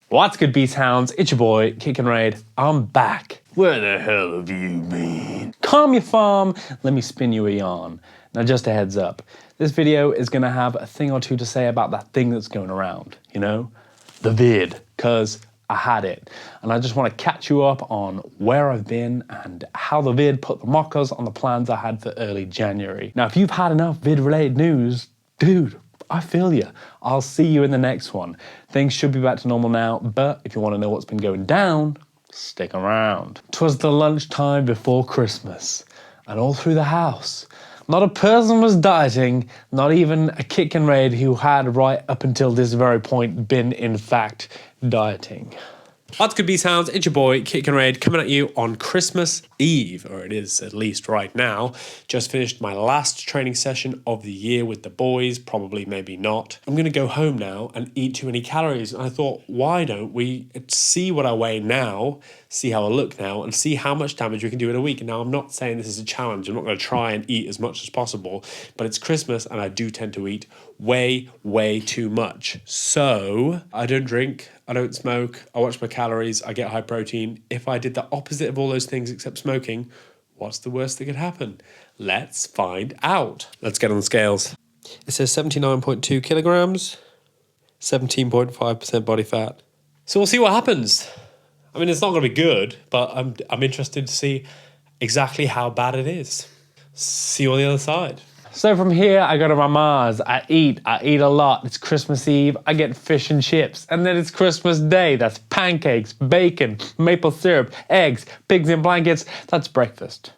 What's good, Beast Hounds? It's your boy, Kick and Raid. I'm back. Where the hell have you been? Calm your farm, let me spin you a yarn. Now just a heads up, this video is gonna have a thing or two to say about that thing that's going around, you know? The vid, cause I had it. And I just wanna catch you up on where I've been and how the vid put the mockers on the plans I had for early January. Now, if you've had enough vid-related news, dude, I feel you. I'll see you in the next one. Things should be back to normal now, but if you want to know what's been going down, stick around. 'Twas the lunchtime before Christmas, and all through the house, not a person was dieting, not even a Kick and Raid who had right up until this very point been in fact dieting. What's good, Beast Hounds? It's your boy, Kick and Raid, coming at you on Christmas Eve, or it is at least right now. Just finished my last training session of the year with the boys, probably, maybe not. I'm gonna go home now and eat too many calories. And I thought, why don't we see what I weigh now, see how I look now, and see how much damage we can do in a week. Now, I'm not saying this is a challenge. I'm not gonna try and eat as much as possible, but it's Christmas and I do tend to eat way too much. So I don't drink, I don't smoke, I watch my calories, I get high protein. If I did the opposite of all those things except smoking, what's the worst that could happen? Let's find out. Let's get on the scales. It says 79.2 kilograms, 17.5% body fat. So we'll see what happens. I mean, it's not gonna be good, but I'm interested to see exactly how bad it is. See you on the other side. So from here, I go to my ma's, I eat a lot. It's Christmas Eve, I get fish and chips. And then it's Christmas Day, that's pancakes, bacon, maple syrup, eggs, pigs in blankets, that's breakfast.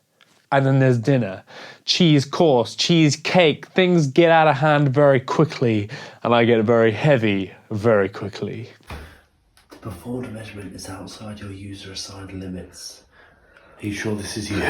And then there's dinner, cheese course, cheese cake. Things get out of hand very quickly, and I get very heavy very quickly. The performed measurement is outside your user-assigned limits. Are you sure this is you?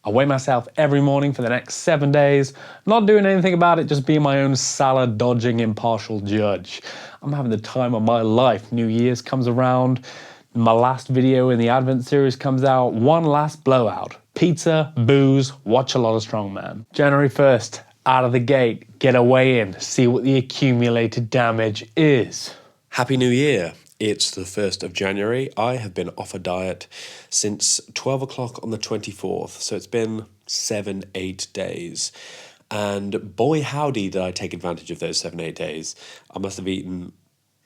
I weigh myself every morning for the next 7 days, not doing anything about it, just being my own salad-dodging impartial judge. I'm having the time of my life. New Year's comes around, my last video in the Advent series comes out, one last blowout. Pizza, booze, watch a lot of Strongman. January 1st, out of the gate, get a weigh in, see what the accumulated damage is. Happy New Year. It's the 1st of January. I have been off a diet since 12 o'clock on the 24th. So it's been 7-8 days. And boy, howdy, did I take advantage of those 7-8 days. I must have eaten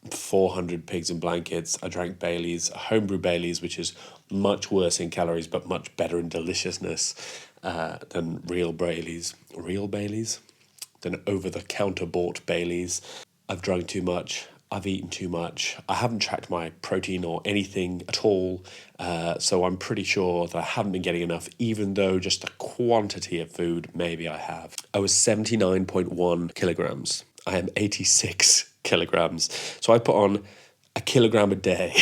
400 pigs in blankets. I drank Baileys, homebrew Baileys, which is much worse in calories, but much better in deliciousness than real Baileys. Real Baileys? Than over-the-counter bought Baileys. I've drunk too much. I've eaten too much. I haven't tracked my protein or anything at all, so I'm pretty sure that I haven't been getting enough, even though just the quantity of food, maybe I have. I was 79.1 kilograms. I am 86 kilograms. So I put on a kilogram a day.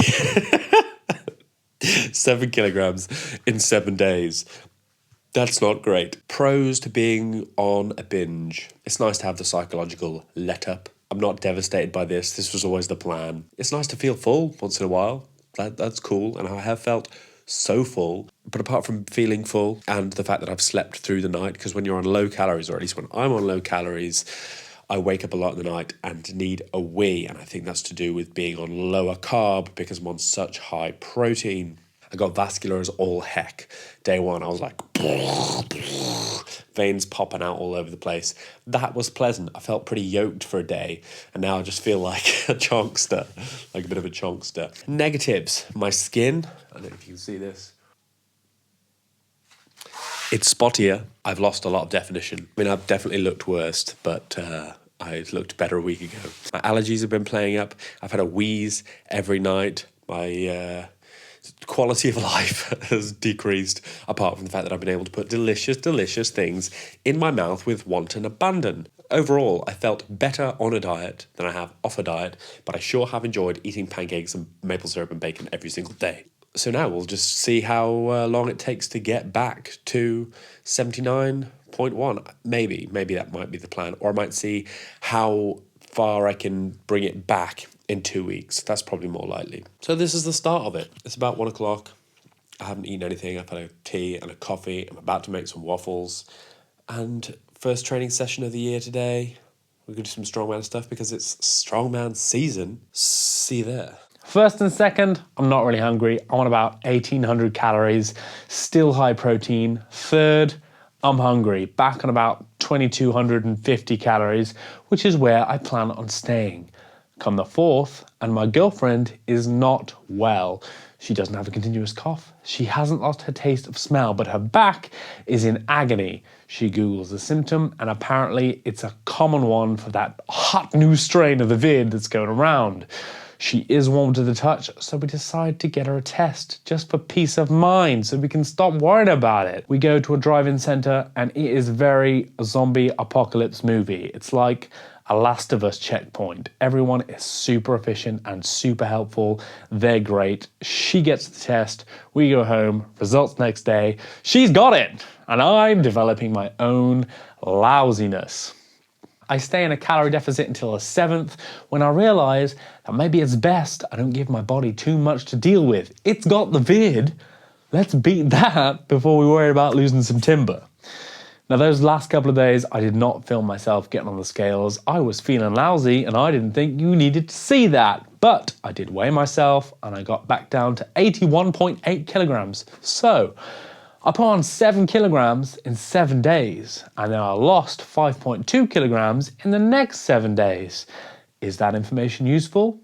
7 kilograms in 7 days. That's not great. Pros to being on a binge. It's nice to have the psychological let up. I'm not devastated by this. This was always the plan. It's nice to feel full once in a while. That's cool. And I have felt so full. But apart from feeling full and the fact that I've slept through the night, because when you're on low calories, or at least when I'm on low calories, I wake up a lot in the night and need a wee. And I think that's to do with being on lower carb because I'm on such high protein. I got vascular as all heck. Day one, I was like, veins popping out all over the place. That was pleasant. I felt pretty yoked for a day. And now I just feel like a chonkster, like a bit of a chonkster. Negatives, my skin. I don't know if you can see this. It's spottier. I've lost a lot of definition. I mean, I've definitely looked worse, but I looked better a week ago. My allergies have been playing up. I've had a wheeze every night. My quality of life has decreased, apart from the fact that I've been able to put delicious things in my mouth with wanton abandon. Overall, I felt better on a diet than I have off a diet, but I sure have enjoyed eating pancakes and maple syrup and bacon every single day. So now we'll just see how long it takes to get back to 79.1. Maybe that might be the plan, or I might see how far I can bring it back in 2 weeks. That's probably more likely. So this is the start of it. It's about 1 o'clock. I haven't eaten anything. I've had a tea and a coffee. I'm about to make some waffles. And first training session of the year today. We're going to do some strongman stuff because it's strongman season. See you there. First and second, I'm not really hungry. I want about 1,800 calories, still high protein. Third, I'm hungry, back on about 2,250 calories, which is where I plan on staying. Come the fourth, and my girlfriend is not well. She doesn't have a continuous cough. She hasn't lost her taste of smell, but her back is in agony. She Googles the symptom, and apparently it's a common one for that hot new strain of the vid that's going around. She is warm to the touch, so we decide to get her a test, just for peace of mind, so we can stop worrying about it. We go to a drive-in center, and it is very zombie apocalypse movie. It's like a Last of Us checkpoint. Everyone is super efficient and super helpful. They're great. She gets the test. We go home. Results next day. She's got it. And I'm developing my own lousiness. I stay in a calorie deficit until the 7th when I realize that maybe it's best I don't give my body too much to deal with. It's got the vid. Let's beat that before we worry about losing some timber. Now, those last couple of days, I did not film myself getting on the scales. I was feeling lousy and I didn't think you needed to see that. But I did weigh myself and I got back down to 81.8 kilograms. So I put on 7 kilograms in 7 days and then I lost 5.2 kilograms in the next 7 days. Is that information useful?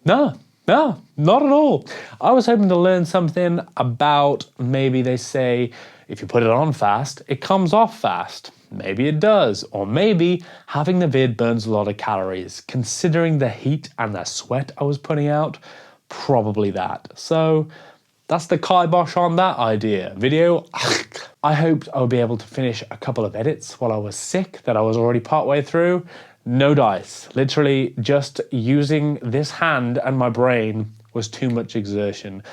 No, not at all. I was hoping to learn something about, maybe they say, if you put it on fast, it comes off fast. Maybe it does. Or maybe having the vid burns a lot of calories. Considering the heat and the sweat I was putting out, probably that. So that's the kibosh on that idea. Video. I hoped I would be able to finish a couple of edits while I was sick that I was already partway through. No dice. Literally just using this hand and my brain was too much exertion.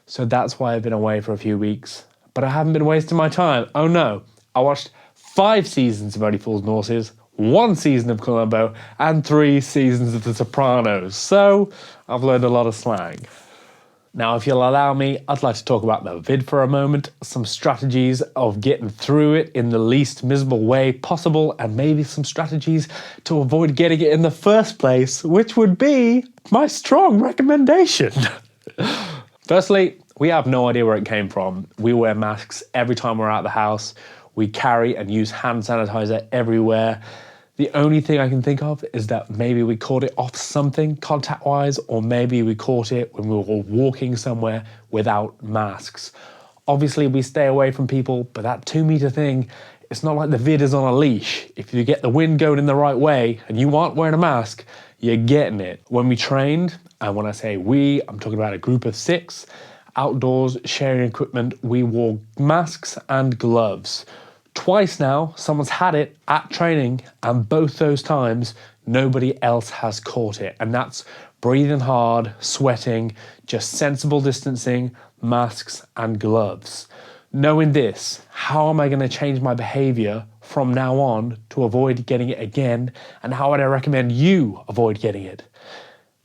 So that's why I've been away for a few weeks. But I haven't been wasting my time. Oh no, I watched 5 seasons of Only Fools and Horses, 1 season of Columbo, and 3 seasons of The Sopranos. So I've learned a lot of slang. Now, if you'll allow me, I'd like to talk about the vid for a moment, some strategies of getting through it in the least miserable way possible, and maybe some strategies to avoid getting it in the first place, which would be my strong recommendation. Firstly, we have no idea where it came from. We wear masks every time we're out of the house. We carry and use hand sanitizer everywhere. The only thing I can think of is that maybe we caught it off something contact-wise, or maybe we caught it when we were walking somewhere without masks. Obviously, we stay away from people, but that 2-meter thing, it's not like the vid is on a leash. If you get the wind going in the right way and you aren't wearing a mask, you're getting it. When we trained, and when I say we, I'm talking about a group of 6, outdoors, sharing equipment, we wore masks and gloves. Twice now, someone's had it at training, and both those times, nobody else has caught it. And that's breathing hard, sweating, just sensible distancing, masks and gloves. Knowing this, how am I going to change my behavior from now on to avoid getting it again? And how would I recommend you avoid getting it?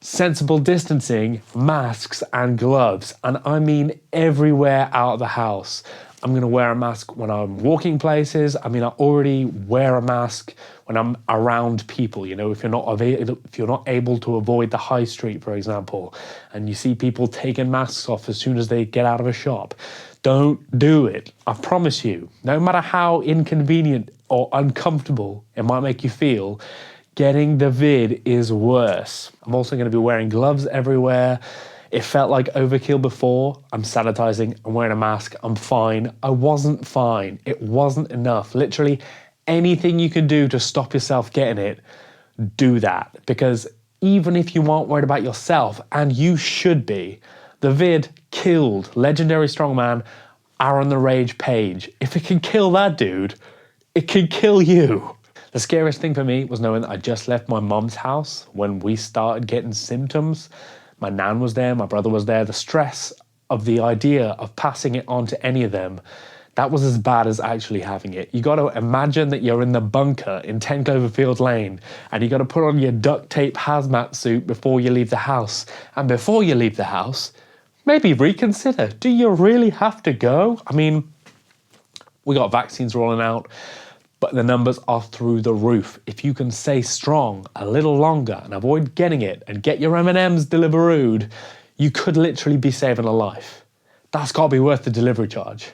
Sensible distancing, masks and gloves, and I mean everywhere out of the house. I'm going to wear a mask when I'm walking places. I mean, I already wear a mask when I'm around people. You know, if you're not able to avoid the high street, for example, and you see people taking masks off as soon as they get out of a shop, don't do it. I promise you, no matter how inconvenient or uncomfortable it might make you feel, getting the vid is worse. I'm also going to be wearing gloves everywhere. It felt like overkill before. I'm sanitizing, I'm wearing a mask, I'm fine. I wasn't fine. It wasn't enough. Literally anything you can do to stop yourself getting it, do that. Because even if you aren't worried about yourself, and you should be, the vid killed legendary strongman Aaron the Rage Page. If it can kill that dude, it can kill you. The scariest thing for me was knowing that I just left my mom's house when we started getting symptoms. My nan was there, my brother was there. The stress of the idea of passing it on to any of them, that was as bad as actually having it. You got to imagine that you're in the bunker in 10 Cloverfield Lane and you got to put on your duct tape hazmat suit before you leave the house. And before you leave the house, maybe reconsider. Do you really have to go? I mean, we got vaccines rolling out. but the numbers are through the roof. If you can stay strong a little longer and avoid getting it and get your M&Ms Deliverooed, you could literally be saving a life. That's got to be worth the delivery charge.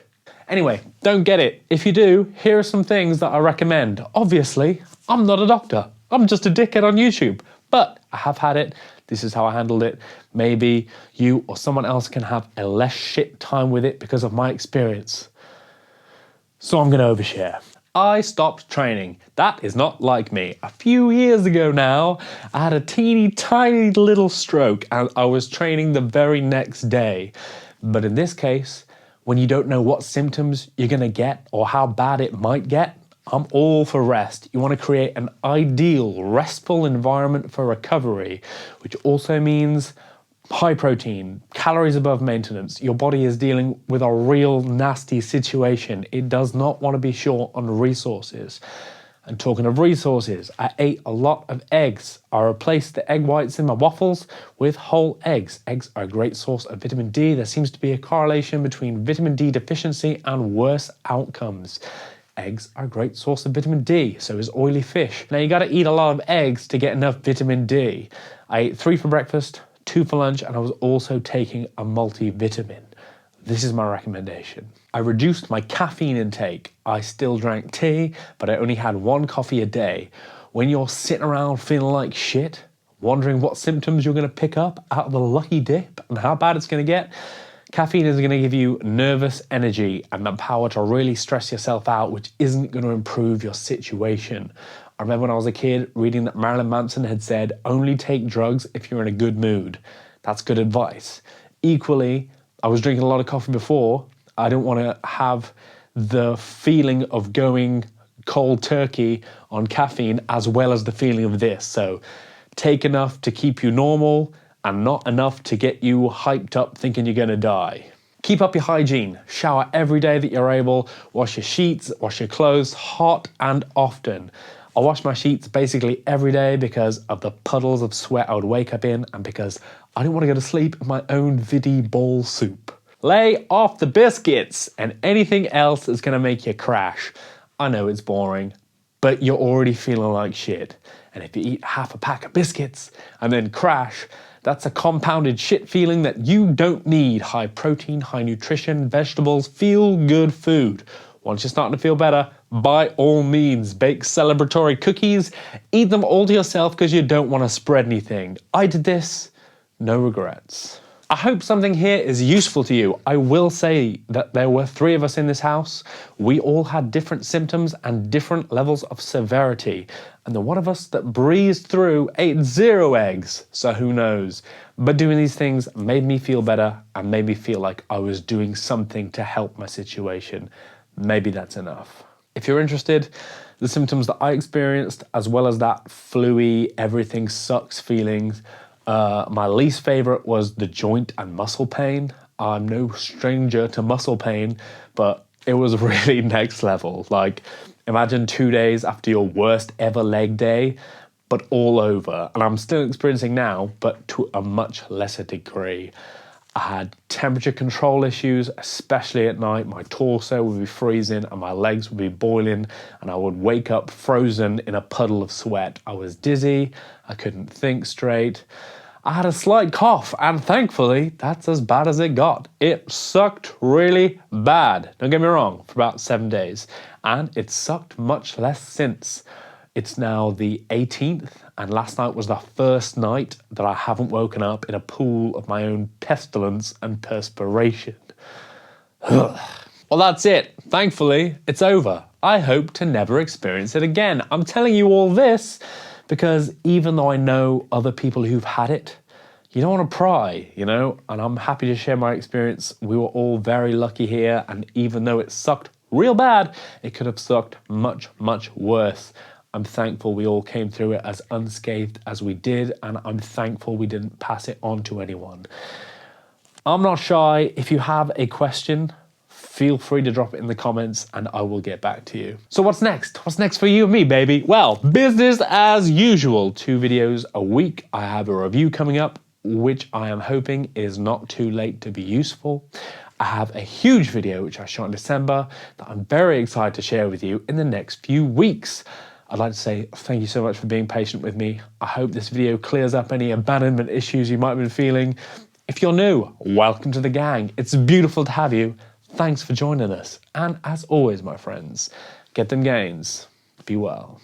Anyway, don't get it. If you do, here are some things that I recommend. Obviously, I'm not a doctor. I'm just a dickhead on YouTube, but I have had it. This is how I handled it. Maybe you or someone else can have a less shit time with it because of my experience. So I'm gonna overshare. I stopped training. That is not like me. A few years ago now, I had a teeny tiny little stroke and I was training the very next day. But in this case, when you don't know what symptoms you're gonna get or how bad it might get, I'm all for rest. You wanna create an ideal, restful environment for recovery, which also means high protein, calories above maintenance. Your body is dealing with a real nasty situation. It does not want to be short on resources. And talking of resources, I ate a lot of eggs. I replaced the egg whites in my waffles with whole eggs. Eggs are a great source of vitamin D. There seems to be a correlation between vitamin D deficiency and worse outcomes. Eggs are a great source of vitamin D, so is oily fish. Now you gotta eat a lot of eggs to get enough vitamin D. I ate 3 for breakfast, 2 for lunch, and I was also taking a multivitamin. This is my recommendation. I reduced my caffeine intake. I still drank tea, but I only had 1 coffee a day. When you're sitting around feeling like shit, wondering what symptoms you're gonna pick up out of the lucky dip and how bad it's gonna get, caffeine is gonna give you nervous energy and the power to really stress yourself out, which isn't gonna improve your situation. I remember when I was a kid reading that Marilyn Manson had said, only take drugs if you're in a good mood. That's good advice. Equally, I was drinking a lot of coffee before. I don't want to have the feeling of going cold turkey on caffeine as well as the feeling of this. So take enough to keep you normal and not enough to get you hyped up thinking you're gonna die. Keep up your hygiene. Shower every day that you're able. Wash your sheets, wash your clothes hot and often. I wash my sheets basically every day because of the puddles of sweat I would wake up in and because I didn't want to go to sleep in my own viddy bowl soup. Lay off the biscuits and anything else that's gonna make you crash. I know it's boring, but you're already feeling like shit. And if you eat half a pack of biscuits and then crash, that's a compounded shit feeling that you don't need. High protein, high nutrition, vegetables, feel good food. Once you're starting to feel better, by all means, bake celebratory cookies, eat them all to yourself because you don't want to spread anything. I did this, no regrets. I hope something here is useful to you. I will say that there were 3 of us in this house. We all had different symptoms and different levels of severity. And the one of us that breezed through ate 0 eggs, so who knows. But doing these things made me feel better and made me feel like I was doing something to help my situation. Maybe that's enough. If you're interested, the symptoms that I experienced, as well as that flu-y, everything sucks feelings, my least favorite was the joint and muscle pain. I'm no stranger to muscle pain, but it was really next level. Like, imagine 2 days after your worst ever leg day, but all over. And I'm still experiencing now, but to a much lesser degree. I had temperature control issues, especially at night. My torso would be freezing and my legs would be boiling and I would wake up frozen in a puddle of sweat. I was dizzy, I couldn't think straight. I had a slight cough and thankfully that's as bad as it got. It sucked really bad, don't get me wrong, for about 7 days. And it sucked much less since. It's now the 18th, and last night was the first night that I haven't woken up in a pool of my own pestilence and perspiration. Well, that's it. Thankfully, it's over. I hope to never experience it again. I'm telling you all this because even though I know other people who've had it, you don't want to pry, you know? And I'm happy to share my experience. We were all very lucky here, and even though it sucked real bad, it could have sucked much, much worse. I'm thankful we all came through it as unscathed as we did, and I'm thankful we didn't pass it on to anyone. I'm not shy. If you have a question, feel free to drop it in the comments and I will get back to you. So what's next? What's next for you and me, baby? Well, business as usual. 2 videos a week. I have a review coming up, which I am hoping is not too late to be useful. I have a huge video which I shot in December that I'm very excited to share with you in the next few weeks. I'd like to say thank you so much for being patient with me. I hope this video clears up any abandonment issues you might have been feeling. If you're new, welcome to the gang. It's beautiful to have you. Thanks for joining us. And as always, my friends, get them gains. Be well.